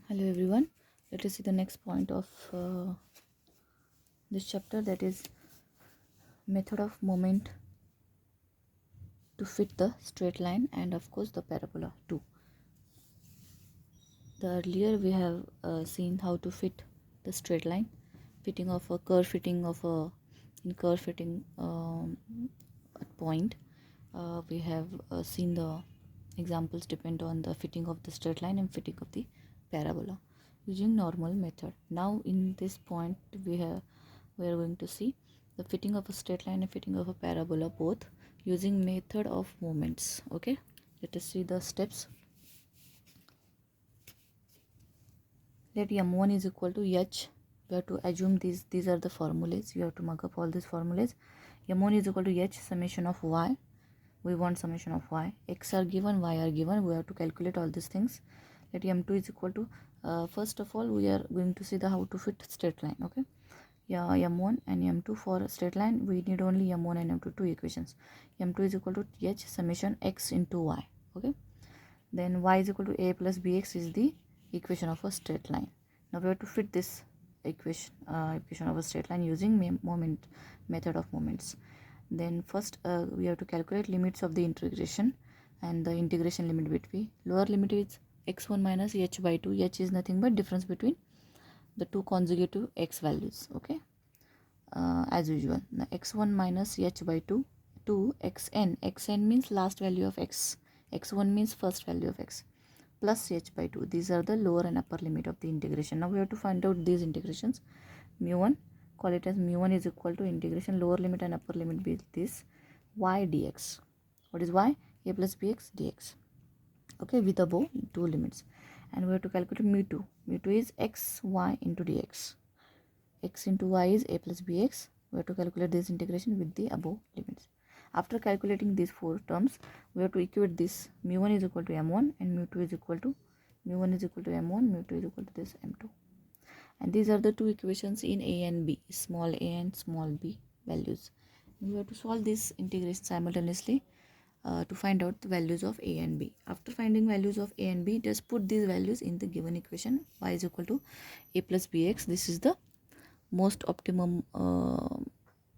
Hello everyone, let us see the next point of this chapter, that is method of moment to fit the straight line and of course the parabola too. The earlier we have seen how to fit the straight line, fitting of a curve, fitting of a in curve fitting point. We have seen the examples depend on the fitting of the straight line and fitting of the parabola using normal method. Now in this point we are going to see the fitting of a straight line and fitting of a parabola both using method of moments. Okay, let us see the steps. Let m1 is equal to h. We have to assume these are the formulas. You have to mark up all these formulas. m1 is equal to h summation of y. We want summation of y. X are given, y are given. We have to calculate all these things. Let m2 is equal to first of all we are going to see the how to fit straight line. Okay, yeah, m1 and m2. For straight line we need only m1 and m2, two equations. m2 is equal to h summation x into y. Okay, then y is equal to a plus bx is the equation of a straight line. Now we have to fit this equation of a straight line using moment method of moments. Then first we have to calculate limits of the integration, and the integration limit between lower limit is x1 minus h by 2. H is nothing but difference between the two consecutive x values. Okay, as usual, now x1 minus h by 2 to xn means last value of x, x1 means first value of x, plus h by 2. These are the lower and upper limit of the integration. Now we have to find out these integrations. Mu1, call it as mu1 is equal to integration lower limit and upper limit be this y dx. What is y? A plus bx dx. Okay, with above two limits. And we have to calculate mu2. Mu2 is x y into dx. X into y is a plus bx. We have to calculate this integration with the above limits. After calculating these four terms, we have to equate this. Mu1 is equal to m1 and mu2 is equal to mu1 is equal to m1, mu2 is equal to this m2. And these are the two equations in a and b, small a and small b values. We have to solve this integration simultaneously to find out the values of a and b. After finding values of a and b, just put these values in the given equation. Y is equal to a plus bx. This is the most optimum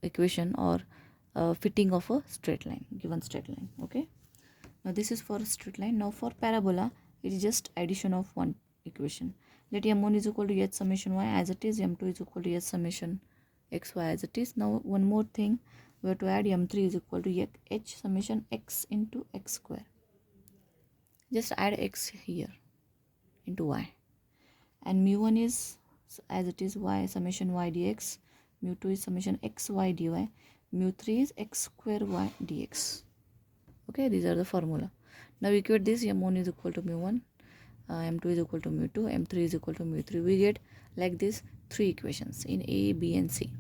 equation or fitting of a straight line, given straight line. Okay, now this is for a straight line. Now for parabola, it is just addition of one equation. Let m1 is equal to h summation y as it is, m2 is equal to h summation xy as it is. Now one more thing, we have to add m3 is equal to h summation x into x square. Just add x here into y, and mu1 is as it is y summation y dx, mu2 is summation x y dy, mu3 is x square y dx. Okay, these are the formula. Now equate this. m1 is equal to mu1, m2 is equal to mu2, m3 is equal to mu3. We get like this three equations in a, b and c.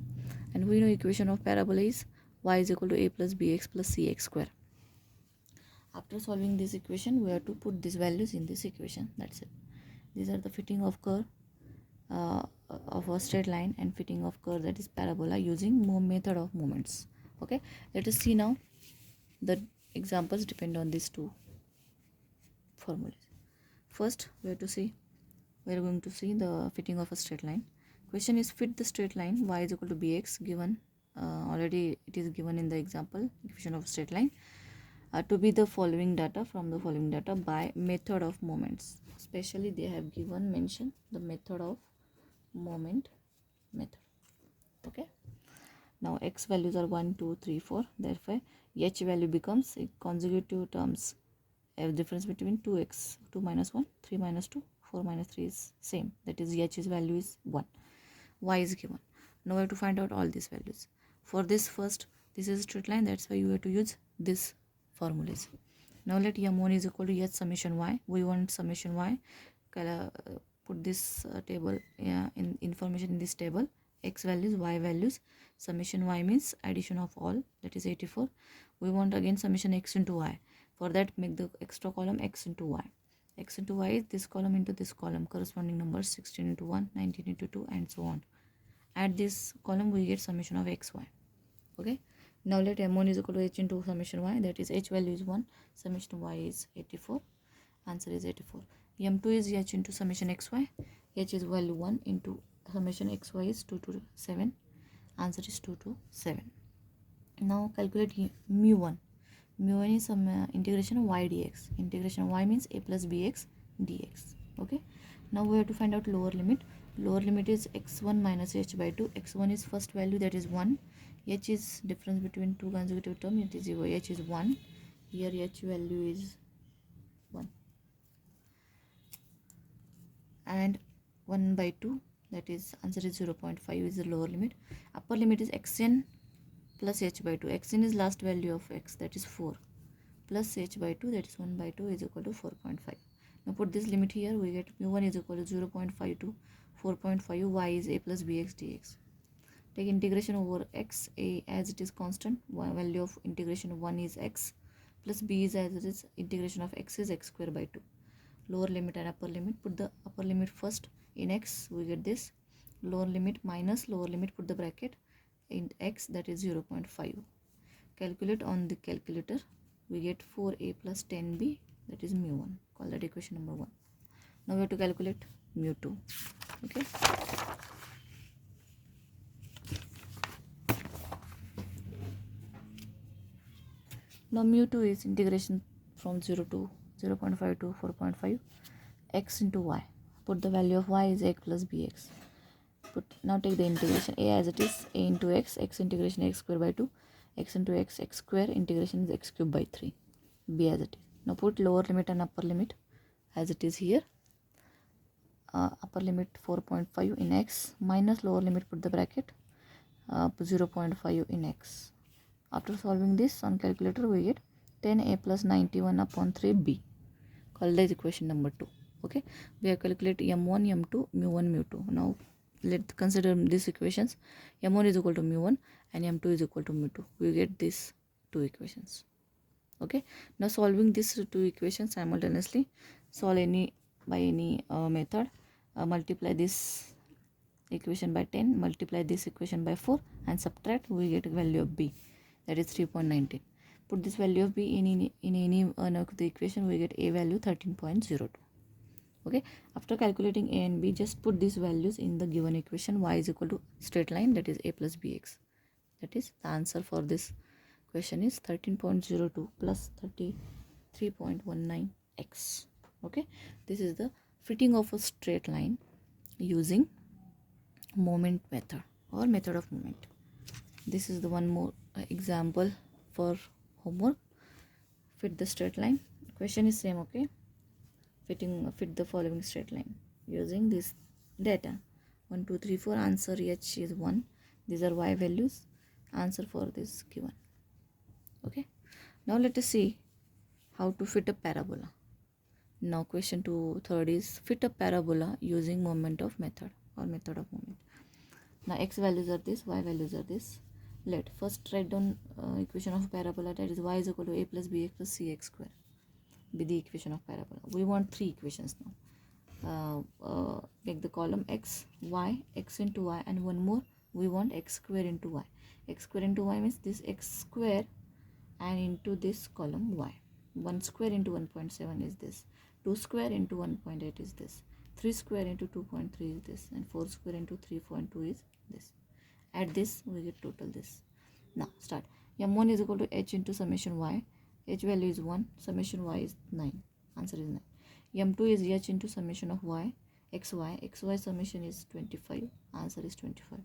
And we know equation of parabola is y is equal to a plus bx plus cx square. After solving this equation, we have to put these values in this equation. That's it. These are the fitting of curve of a straight line and fitting of curve, that is parabola, using method of moments. Okay, let us see now the examples depend on these two formulas. First we are going to see the fitting of a straight line. Question is fit the straight line y is equal to bx, given already it is given in the example equation of straight line, to be the following data from the following data by method of moments. Especially they have given mention the method of moment method. Okay, now x values are 1 2 3 4, therefore h value becomes consecutive terms. A difference between 2x, 2 minus 1, 3 minus 2, 4 minus 3 is same, that is h's value is 1. Y is given. Now we have to find out all these values. For this, first this is a straight line, that's why you have to use this formulas. Now let m1 is equal to h summation y. We want summation y. Put this table in information in this table. X values, y values. Summation y means addition of all, that is 84. We want again summation x into y. For that, make the extra column x into y. X into y is this column into this column, corresponding numbers 16 into 1, 19 into 2, and so on. Add this column, we get summation of xy. Okay, now let m1 is equal to h into summation y, that is h value is 1, summation y is 84. Answer is 84. M2 is h into summation xy. H is value 1 into summation xy is 2 to 7. Answer is 2 to 7. Now calculate mu1. Mu1 is some integration of y dx. Integration of y means a plus bx dx. Okay. Now we have to find out lower limit. Lower limit is x1 minus h by 2. X1 is first value, that is 1. H is difference between two consecutive terms, it is 0. H is 1. Here h value is 1. And 1 by 2, that is answer is 0.5 is the lower limit. Upper limit is xn plus h by 2. Xn is last value of x, that is 4, plus h by 2, that is 1 by 2 is equal to 4.5. Now put this limit here, we get mu1 is equal to 0.5 to 4.5. Y is a plus bx dx. Take integration over x, a as it is constant, value of integration of 1 is x, plus b is as it is, integration of x is x square by 2. Lower limit and upper limit, put the upper limit first in x, we get this. Lower limit minus lower limit, put the bracket in x, that is 0.5. Calculate on the calculator, we get 4a plus 10b, that is mu1. Call that equation number 1. Now we have to calculate mu2. Okay. Now mu2 is integration from 0 to 0.5 to 4.5, x into y. Put the value of y is x plus bx. Now take the integration, a as it is, a into x, x integration x square by 2, x into x, x square, integration is x cube by 3, b as it is. Now put lower limit and upper limit as it is here. Upper limit 4.5 in x, minus lower limit, put the bracket 0.5 in x. After solving this on calculator, we get 10a plus 91 upon 3b. Call that equation number 2. Okay, we have calculated m1, m2, mu1, mu2. Now let's consider these equations. M1 is equal to mu1 and m2 is equal to mu2. We get these two equations. Okay, now solving these two equations simultaneously, solve by any method. Multiply this equation by 10, multiply this equation by 4 and subtract, we get a value of b, that is 3.19. Put this value of b in any one of the equation, we get a value 13.02. Okay, after calculating a and b, just put these values in the given equation. Y is equal to straight line, that is a plus bx. That is the answer for this question is 13.02 plus 33.19x. Okay, this is the fitting of a straight line using moment method or method of moment. This is the one more example for homework. Fit the straight line. Question is same. Okay, fit the following straight line using this data. 1 2 3 4. Answer h is 1. These are y values. Answer for this given. Okay, now let us see how to fit a parabola. Now question 3 is fit a parabola using moment of method or method of moment. Now x values are this, y values are this. Let first write down equation of parabola, that is y is equal to a plus bx plus cx square. Be the equation of parabola. We want 3 equations now. Make the column x, y, x into y, and one more we want x square into y. X square into y means this x square and into this column y. 1 square into 1.7 is this. 2 square into 1.8 is this. 3 square into 2.3 is this. And 4 square into 3.2 is this. Add this, we get total this. Now start. M1 is equal to h into summation y. H value is 1. Summation y is 9. Answer is 9. M2 is h into summation of y. Xy. Xy summation is 25. Answer is 25.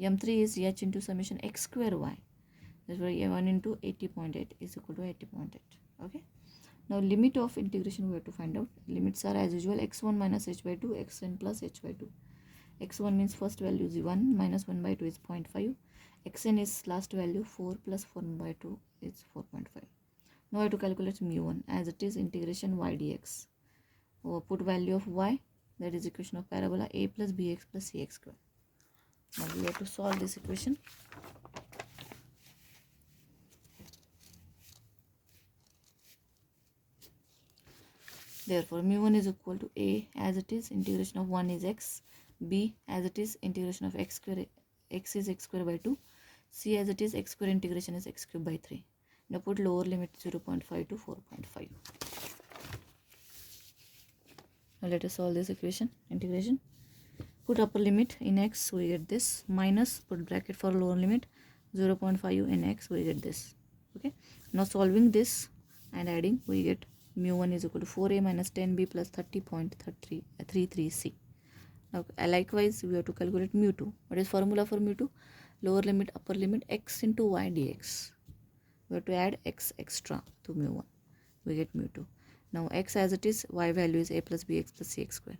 M3 is h into summation x square y. That's why m1 into 80.8 is equal to 80.8. Okay. Now limit of integration we have to find out. Limits are as usual x1 minus h by 2, xn plus h by 2. x1 means first value is 1 minus 1 by 2 is 0.5. xn is last value 4 plus 1 by 2 is 4.5. Now I have to calculate mu1 as it is integration y dx. Put value of y, that is equation of parabola a plus bx plus cx square. Now we have to solve this equation. Therefore mu1 is equal to a as it is integration of 1 is x, b as it is integration of x square, x is x square by 2, c as it is x square integration is x cube by 3. Now put lower limit 0.5 to 4.5. Now let us solve this equation. Integration. Put upper limit in x, we get this, minus put bracket for lower limit 0.5 in x, we get this. Okay, now solving this and adding, we get mu1 is equal to 4a minus 10b plus 30.33c. Now likewise we have to calculate mu2. What is formula for mu2? Lower limit upper limit x into y dx. We have to add x extra to mu1, we get mu2. Now x as it is, y value is a plus bx plus cx square.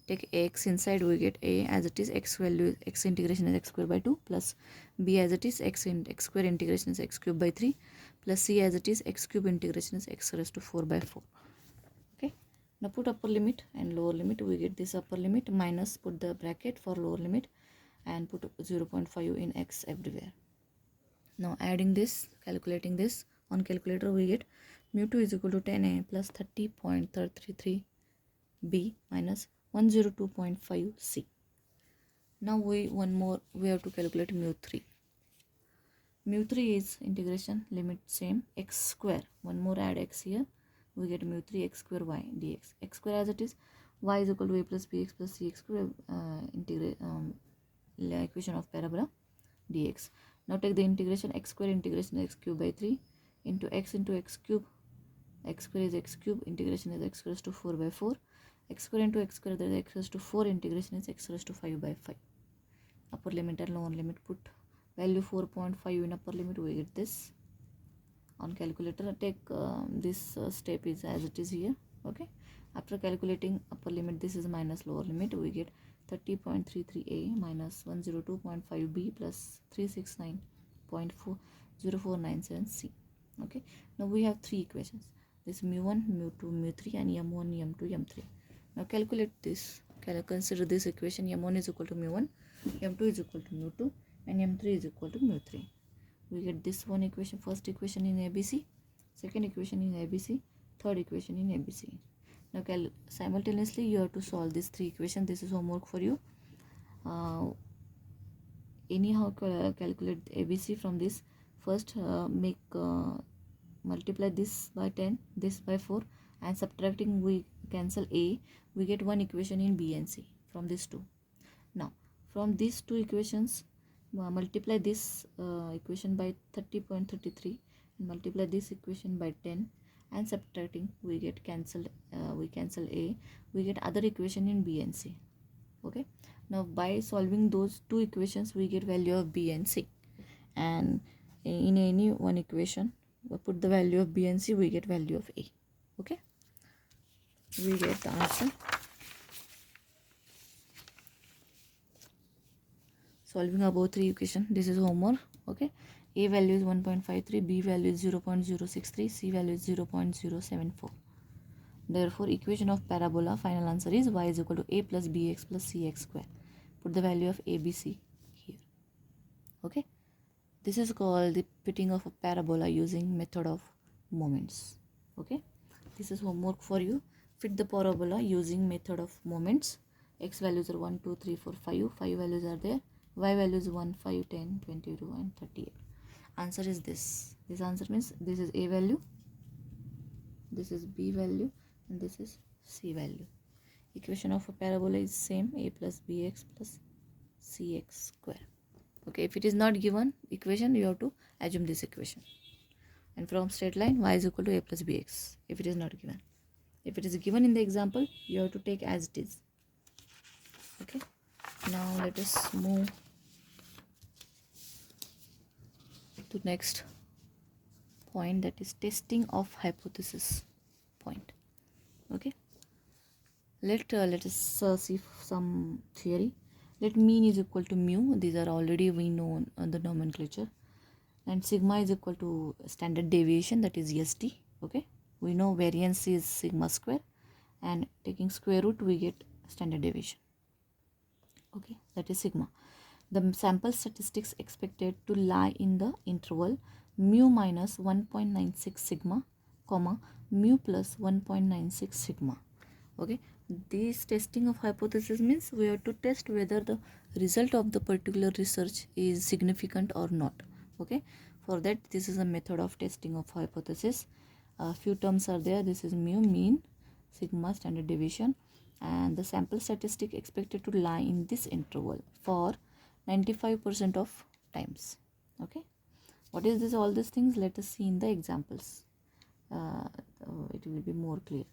Take x inside, we get a as it is, x value is x integration is x square by 2 plus b as it is, x square integration is x cube by 3 plus c as it is, x cube integration is x raised to 4 by 4. Okay, now put upper limit and lower limit, we get this upper limit minus put the bracket for lower limit and put 0.5 in x everywhere. Now adding this, calculating this on calculator, we get mu2 is equal to 10a plus 30.33b minus 102.5c. Now we have to calculate mu3. Mu3 is integration limit same x square. One more add x here, we get mu3 x square y dx. X square as it is, y is equal to a plus bx plus cx square, equation of parabola dx. Now take the integration, x square integration is x cube by 3 into x cube. X square is x cube, integration is x raised to 4 by 4. X square into x square, that is x raised to 4, integration is x raised to 5 by 5. Upper limit and lower limit, put value 4.5 in upper limit, we get this. On calculator, take this step is as it is here. Okay, after calculating upper limit, this is minus lower limit, we get 30.33a minus 102.5b plus 369.0497c. Okay, now we have three equations, this mu1, mu2, mu3 and m1, m2, m3. Now calculate this, consider this equation, m1 is equal to mu1, m2 is equal to mu2 and m3 is equal to mu3. We get this one equation, first equation in ABC, second equation in ABC, third equation in ABC. Now simultaneously you have to solve these three equations. This is homework for you. Anyhow calculate ABC from this. First multiply this by 10, this by 4, and subtracting we cancel a, we get one equation in B and C from these two. Now from these two equations, multiply this equation by 30.33 and multiply this equation by 10, and subtracting we get cancelled, we cancel a, we get other equation in B and C. Okay, now by solving those two equations we get value of B and C, and in any one equation we put the value of B and C, we get value of A. Okay, we get the answer. Solving above three equation, this is homework. Okay, A value is 1.53, B value is 0.063, C value is 0.074. Therefore equation of parabola, final answer is y is equal to a plus bx plus cx square. Put the value of ABC here. Okay, this is called the fitting of a parabola using method of moments. Okay, this is homework for you. Fit the parabola using method of moments. X values are 1, 2, 3, 4, 5. 5 values are there. Y values 1, 5, 10, 22 and 38. Answer is this. This answer means this is A value, this is B value, and this is C value. Equation of a parabola is same, a plus bx plus cx square. Okay, if it is not given equation, you have to assume this equation. And from straight line, y is equal to a plus bx if it is not given. If it is given in the example, you have to take as it is. Okay, now let us move to next point, that is testing of hypothesis point. Okay, let us see some theory. Let mean is equal to mu, these are already we know on the nomenclature, and sigma is equal to standard deviation, that is ST. Okay, we know variance is sigma square, and taking square root we get standard deviation. Okay, that is sigma. The sample statistics expected to lie in the interval mu minus 1.96 sigma, comma mu plus 1.96 sigma. Okay, this testing of hypothesis means we have to test whether the result of the particular research is significant or not. Okay, for that this is a method of testing of hypothesis. A few terms are there. This is mu, mean, sigma standard deviation, and the sample statistic expected to lie in this interval for 95% of times. Okay, what is this, all these things? Let us see in the examples. It will be more clear.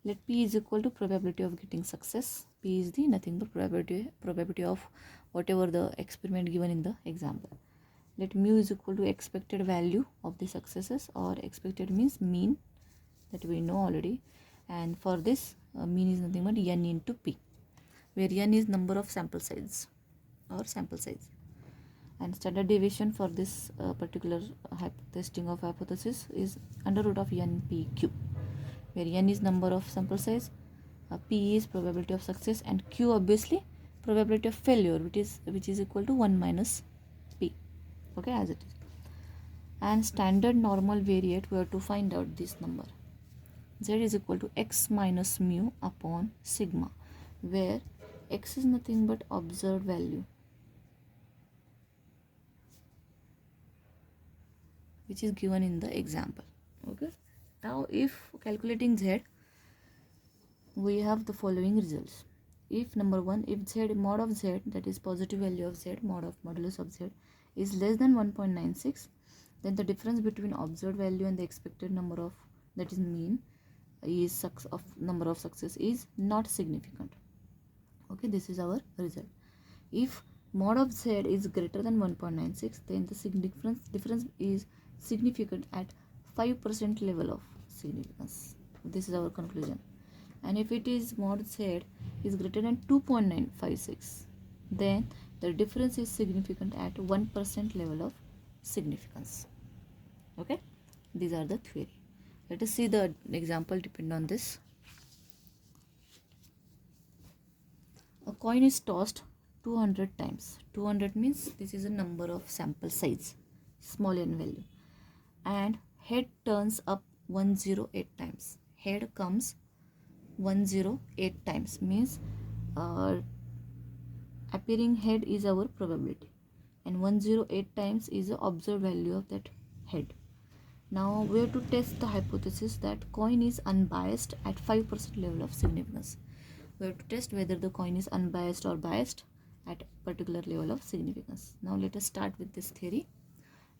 Let P is equal to probability of getting success. P is the nothing but probability of whatever the experiment given in the example. Let mu is equal to expected value of the successes, or expected means mean, that we know already. And for this mean is nothing but n into P, where n is number of sample size or sample size. And standard deviation for this particular testing of hypothesis is under root of npq, where n is number of sample size, p is probability of success, and q obviously probability of failure, which is equal to 1 minus p. Okay, as it is. And standard normal variate, we have to find out this number. Z is equal to x minus mu upon sigma, where x is nothing but observed value, which is given in the example. Okay, now if calculating Z, we have the following results. If number one, if Z mod of Z, that is positive value of Z, mod of modulus of Z, is less than 1.96, then the difference between observed value and the expected number of, that is mean, is number of success is not significant. Okay, this is our result. If mod of Z is greater than 1.96, then the difference is significant at 5% level of significance. This is our conclusion. And if it is mod Z is greater than 2.956, then the difference is significant at 1% level of significance. Okay, these are the theory. Let us see the example depend on this. A coin is tossed 200 times. 200 means this is a number of sample size, small n value, and head turns up 108 times. Head comes 108 times, means appearing head is our probability, and 108 times is the observed value of that head. Now we have to test the hypothesis that coin is unbiased at 5% level of significance. We have to test whether the coin is unbiased or biased at particular level of significance. Now let us start with this theory.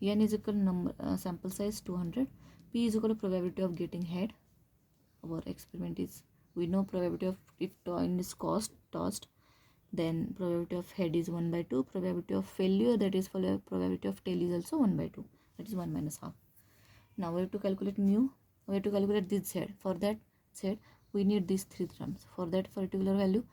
N is equal to sample size 200. P is equal to probability of getting head. Our experiment is, we know probability of, if coin is tossed, then probability of head is 1 by 2. Probability of failure, that is probability of tail, is also 1 by 2. That is 1 minus half. Now we have to calculate mu. We have to calculate this Z. For that Z, we need these three terms. For that particular value,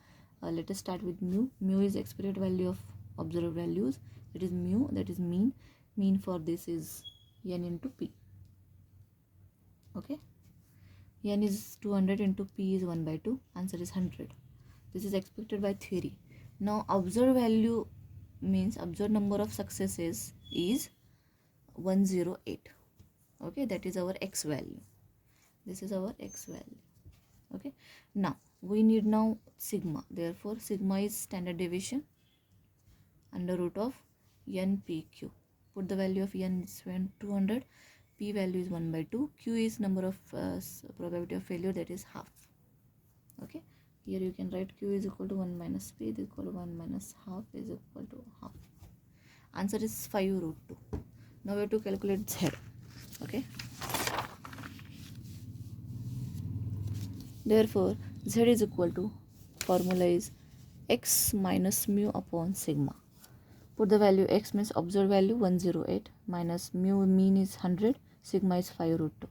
let us start with mu. Mu is expected value of observed values. It is mu, that is mean. Mean for this is n into p. Okay, n is 200 into p is 1 by 2. Answer is 100. This is expected by theory. Now observed value means observed number of successes is 108. Okay, that is our x value. This is our x value. Okay, now we need now sigma. Therefore sigma is standard deviation under root of npq. Put the value of n is 200, p value is 1 by 2, q is number of probability of failure, that is half. Okay, here you can write q is equal to 1 minus p is equal to 1 minus half is equal to half. Answer is 5 root 2. Now we have to calculate z. Okay, therefore z is equal to, formula is x minus mu upon sigma. Put the value, x means observed value 108 minus mu mean is 100, sigma is 5 root 2.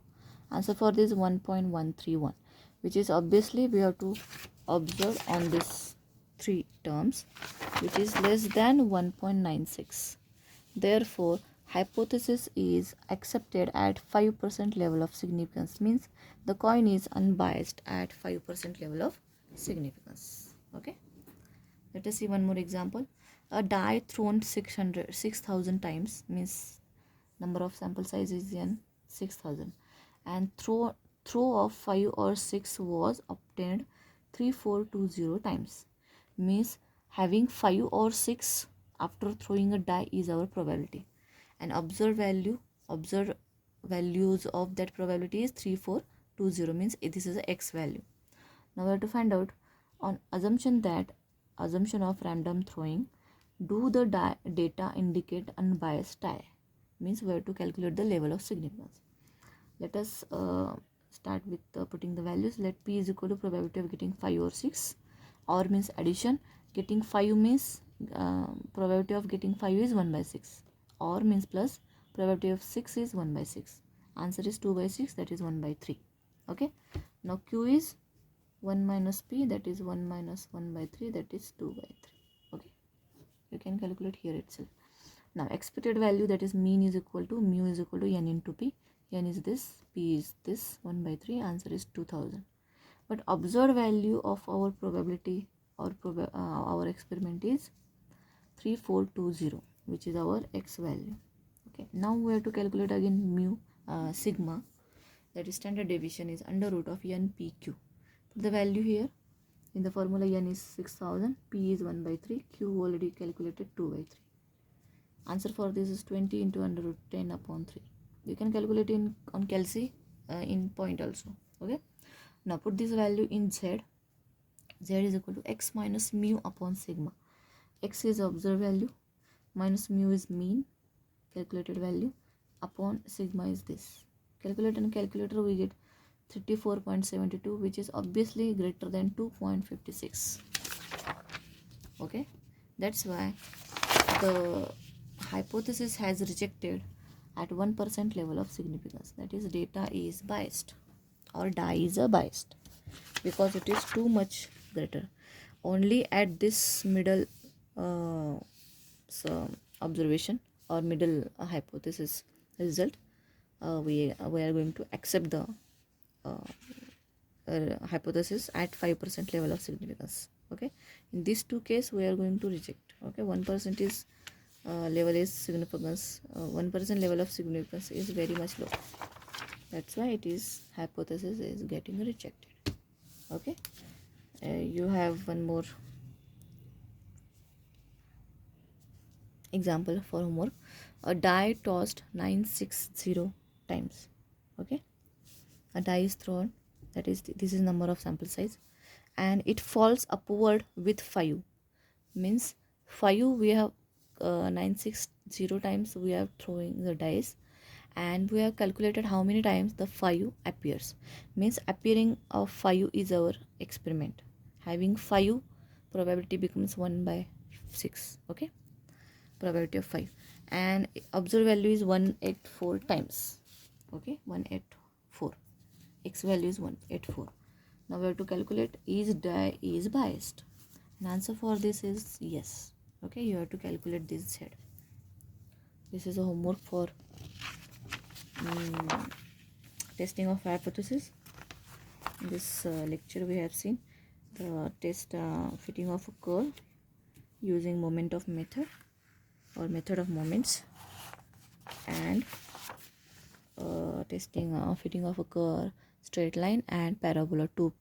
Answer for this 1.131, which is obviously we have to observe on this three terms, which is less than 1.96. Therefore hypothesis is accepted at 5% level of significance, means the coin is unbiased at 5% level of significance. Okay, let us see one more example. A die thrown 6,000 times, means number of sample size is n 6,000, and throw of 5 or 6 was obtained 3420 times, means having 5 or 6 after throwing a die is our probability, and observed values of that probability is 3420, means this is a x value. Now we have to find out, on assumption of random throwing, do the data indicate unbiased tie? Means we have to calculate the level of significance. Let us start with putting the values. Let p is equal to probability of getting 5 or 6. Or means addition. Getting 5 means probability of getting 5 is 1 by 6. Or means plus probability of 6 is 1 by 6. Answer is 2 by 6, that is 1 by 3. Okay. Now q is 1 minus p, that is 1 minus 1 by 3, that is 2 by 3. Okay. You can calculate here itself. Now expected value, that is mean, is equal to mu is equal to n into p. N is this, p is this, 1 by 3. Answer is 2000. But observed value of our probability or our experiment is 3420, which is our x value. Okay. Now we have to calculate again mu, sigma, that is standard deviation, is under root of n p q. Put the value here. In the formula, n is 6000, p is 1 by 3, q already calculated 2 by 3. Answer for this is 20 into under root 10 upon 3. You can calculate on calci in point also. Okay. Now put this value in z. Z is equal to x minus mu upon sigma. X is observed value, minus mu is mean, calculated value, upon sigma is this. Calculate in calculator, we get 34.72, which is obviously greater than 2.56. Okay. That's why the hypothesis has rejected at 1% level of significance. That is, data is biased, or die is biased, because it is too much greater. Only at this middle observation or middle hypothesis result, we are going to accept the hypothesis at 5% level of significance. Okay. In these two cases, we are going to reject. Okay. 1% is level is significance, 1% level of significance is very much low. That's why it is hypothesis is getting rejected. Okay. You have one more example for homework. A die tossed 960 times. Okay. A die is thrown, that is, this is number of sample size, and it falls upward with 5. Means 5 we have 960 times we are throwing the dice, and we have calculated how many times the 5 appears. Means appearing of 5 is our experiment. Having 5, probability becomes 1 by 6. Okay. Probability of 5, and observed value is 184 times. Okay. 184. X value is 184. Now we have to calculate, is die is biased, and answer for this is yes. Okay. You have to calculate this z. This is a homework for testing of hypothesis. In this lecture, we have seen the test fitting of a curve using moment of method or method of moments, and testing fitting of a curve, straight line, and parabola. 2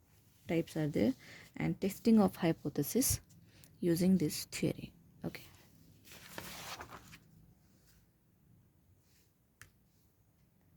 types are there, and testing of hypothesis using this theory. Okay.